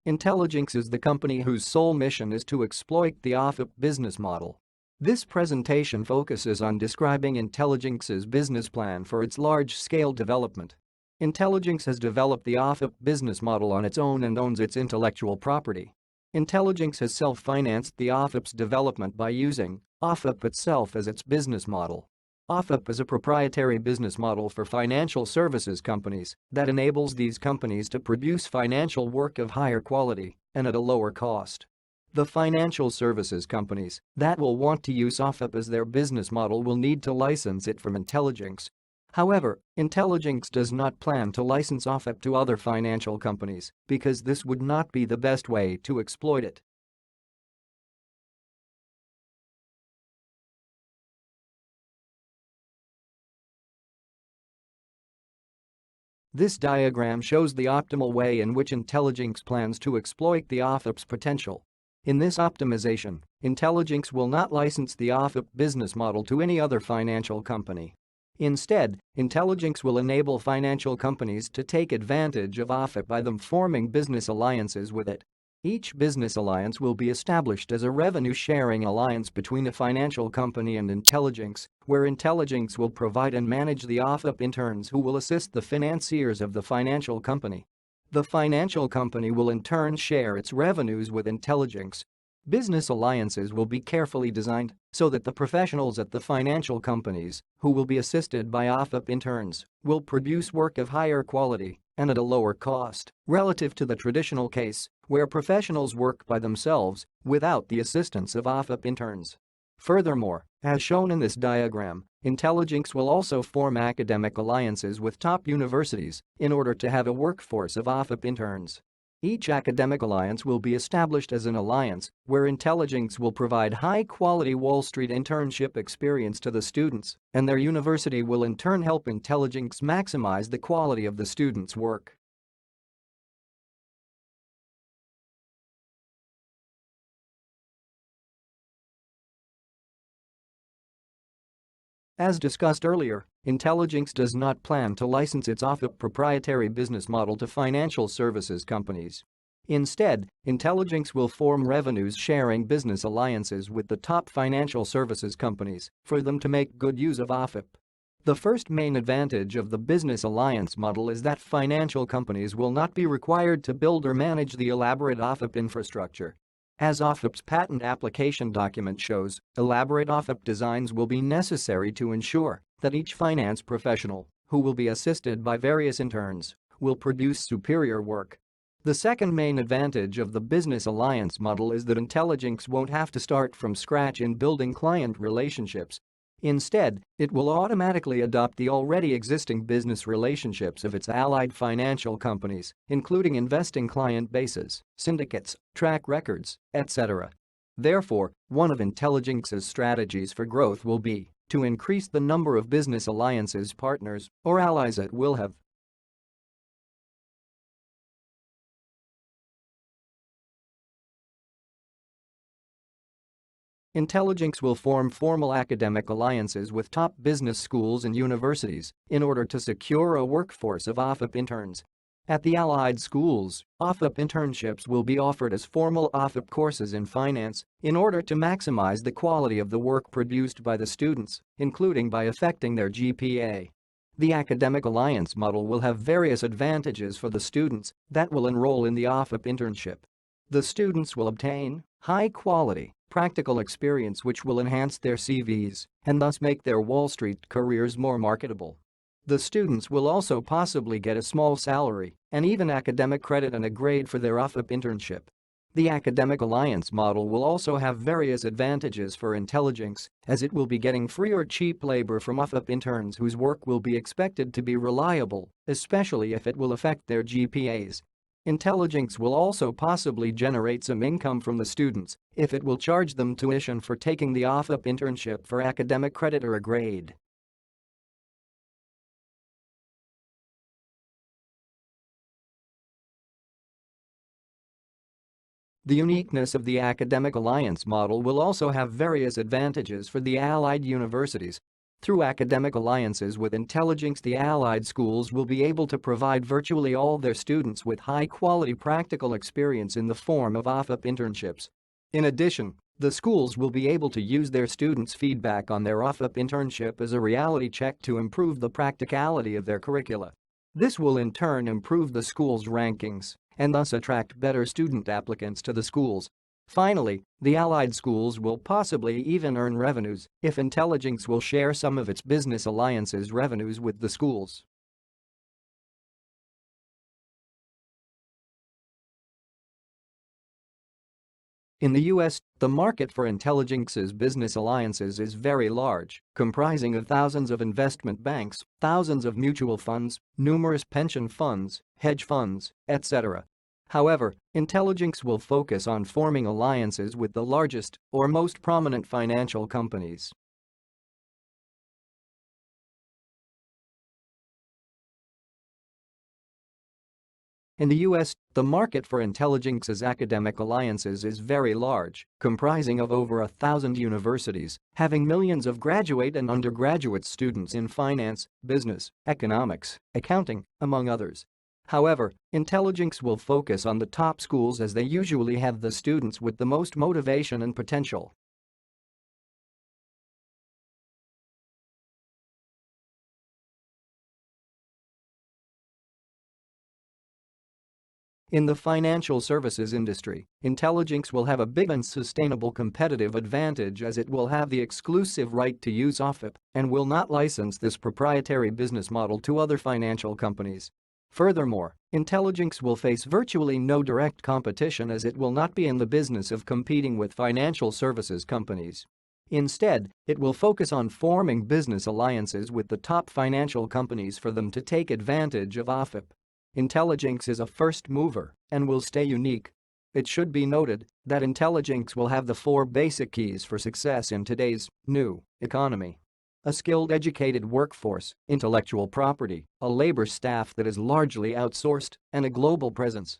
Intelligenxe is the company whose sole mission is to exploit the OFIP business model. This presentation focuses on describing Intelligenxe's business plan for its large-scale development. Intelligenxe has developed the OFIP business model on its own and owns its intellectual property. Intelligenxe has self-financed the OFIP's development by using OFIP itself as its business model. OFIP is a proprietary business model for financial services companies that enables these companies to produce financial work of higher quality and at a lower cost. The financial services companies that will want to use OFIP as their business model will need to license it from Intelligenxe. However, Intelligenxe does not plan to license OFIP to other financial companies because this would not be the best way to exploit it. This diagram shows the optimal way in which Intelligenxe plans to exploit the OFIP's potential. In this optimization, Intelligenxe will not license the OFIP business model to any other financial company. Instead, Intelligenxe will enable financial companies to take advantage of OFIP by them forming business alliances with it. Each business alliance will be established as a revenue-sharing alliance between a financial company and Intelligenxe, where Intelligenxe will provide and manage the OFIP interns who will assist the financiers of the financial company. The financial company will in turn share its revenues with Intelligenxe. Business alliances will be carefully designed so that the professionals at the financial companies, who will be assisted by OFIP interns, will produce work of higher quality and at a lower cost relative to the traditional case, where professionals work by themselves without the assistance of OFIP interns. Furthermore, as shown in this diagram, Intelligenxe will also form academic alliances with top universities in order to have a workforce of OFIP interns. Each academic alliance will be established as an alliance where Intelligenxe will provide high-quality Wall Street internship experience to the students, and their university will in turn help Intelligenxe maximize the quality of the students' work. As discussed earlier, Intelligenxe does not plan to license its OFIP proprietary business model to financial services companies. Instead, Intelligenxe will form revenues-sharing business alliances with the top financial services companies for them to make good use of OFIP. The first main advantage of the business alliance model is that financial companies will not be required to build or manage the elaborate OFIP infrastructure. As OFIP's patent application document shows, elaborate OFIP designs will be necessary to ensure that each finance professional, who will be assisted by various interns, will produce superior work. The second main advantage of the business alliance model is that Intelligenxe won't have to start from scratch in building client relationships. Instead, it will automatically adopt the already existing business relationships of its allied financial companies, including investing client bases, syndicates, track records, etc. Therefore, one of Intelligenxe's strategies for growth will be to increase the number of business alliances partners or allies it will have. Intelligenxe will form formal academic alliances with top business schools and universities in order to secure a workforce of OFIP interns. At the allied schools, OFIP internships will be offered as formal OFIP courses in finance in order to maximize the quality of the work produced by the students, including by affecting their GPA. The academic alliance model will have various advantages for the students that will enroll in the OFIP internship. The students will obtain high-quality, practical experience which will enhance their CVs and thus make their Wall Street careers more marketable. The students will also possibly get a small salary and even academic credit and a grade for their OFIP internship. The academic alliance model will also have various advantages for Intelligenxe, as it will be getting free or cheap labor from OFIP interns whose work will be expected to be reliable, especially if it will affect their GPAs. Intelligenxe will also possibly generate some income from the students if it will charge them tuition for taking the OFIP internship for academic credit or a grade. The uniqueness of the academic alliance model will also have various advantages for the allied universities. Through academic alliances with Intelligence, the allied schools will be able to provide virtually all their students with high-quality practical experience in the form of OFIP internships. In addition, the schools will be able to use their students' feedback on their OFIP internship as a reality check to improve the practicality of their curricula. This will in turn improve the school's rankings and thus attract better student applicants to the schools. Finally, the allied schools will possibly even earn revenues if Intelligenxe will share some of its business alliances revenues with the schools. In the US, the market for Intelligenxe's business alliances is very large, comprising of thousands of investment banks, thousands of mutual funds, numerous pension funds, hedge funds, etc. However, Intelligenxe will focus on forming alliances with the largest or most prominent financial companies. In the US, the market for Intelligenxe's academic alliances is very large, comprising of over 1,000 universities, having millions of graduate and undergraduate students in finance, business, economics, accounting, among others. However, Intelligenxe will focus on the top schools as they usually have the students with the most motivation and potential. In the financial services industry, Intelligenxe will have a big and sustainable competitive advantage as it will have the exclusive right to use OFIP and will not license this proprietary business model to other financial companies. Furthermore, Intelligenxe will face virtually no direct competition as it will not be in the business of competing with financial services companies. Instead, it will focus on forming business alliances with the top financial companies for them to take advantage of OFIP. Intelligenxe is a first mover and will stay unique. It should be noted that Intelligenxe will have the 4 basic keys for success in today's new economy: a skilled, educated workforce, intellectual property, a labor staff that is largely outsourced, and a global presence.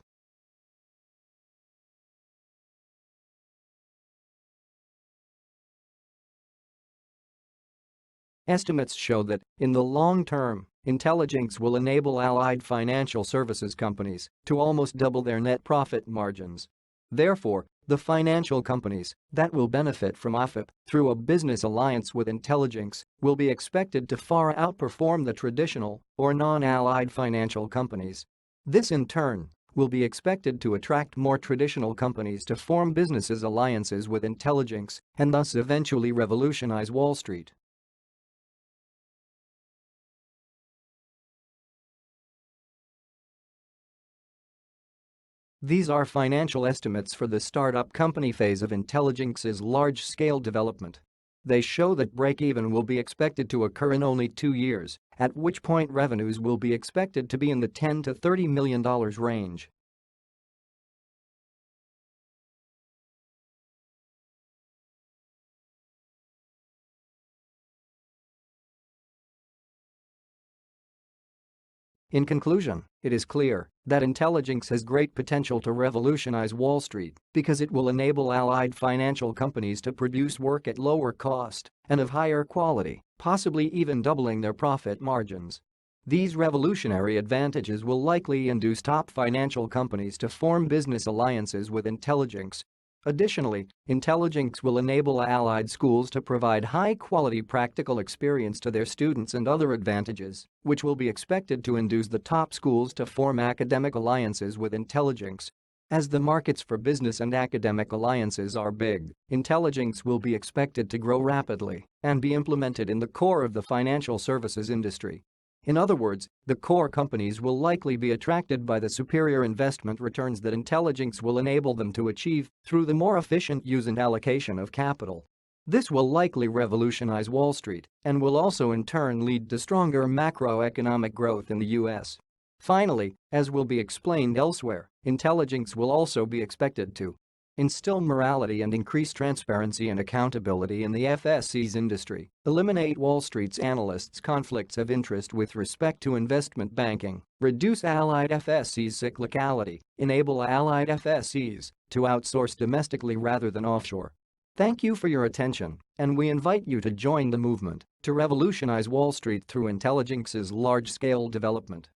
Estimates show that, in the long term, Intelligenxe will enable allied financial services companies to almost double their net profit margins. Therefore, the financial companies that will benefit from OFIP through a business alliance with Intelligenxe will be expected to far outperform the traditional or non-allied financial companies. This in turn will be expected to attract more traditional companies to form businesses alliances with Intelligenxe and thus eventually revolutionize Wall Street. These are financial estimates for the startup company phase of Intelligenxe's large-scale development. They show that break-even will be expected to occur in only 2 years, at which point revenues will be expected to be in the $10 to $30 million range. In conclusion, it is clear that Intelligenxe has great potential to revolutionize Wall Street because it will enable allied financial companies to produce work at lower cost and of higher quality, possibly even doubling their profit margins. These revolutionary advantages will likely induce top financial companies to form business alliances with Intelligenxe. Additionally, Intelligenxe will enable allied schools to provide high-quality practical experience to their students and other advantages, which will be expected to induce the top schools to form academic alliances with Intelligenxe. As the markets for business and academic alliances are big, Intelligenxe will be expected to grow rapidly and be implemented in the core of the financial services industry. In other words, the core companies will likely be attracted by the superior investment returns that Intelligenxe will enable them to achieve through the more efficient use and allocation of capital. This will likely revolutionize Wall Street and will also in turn lead to stronger macroeconomic growth in the US. Finally, as will be explained elsewhere, Intelligenxe will also be expected to instill morality and increase transparency and accountability in the FSC's industry, eliminate Wall Street's analysts' conflicts of interest with respect to investment banking, reduce allied FSC's cyclicality, enable allied FSCs to outsource domestically rather than offshore. Thank you for your attention, and we invite you to join the movement to revolutionize Wall Street through intelligenxe's large-scale development.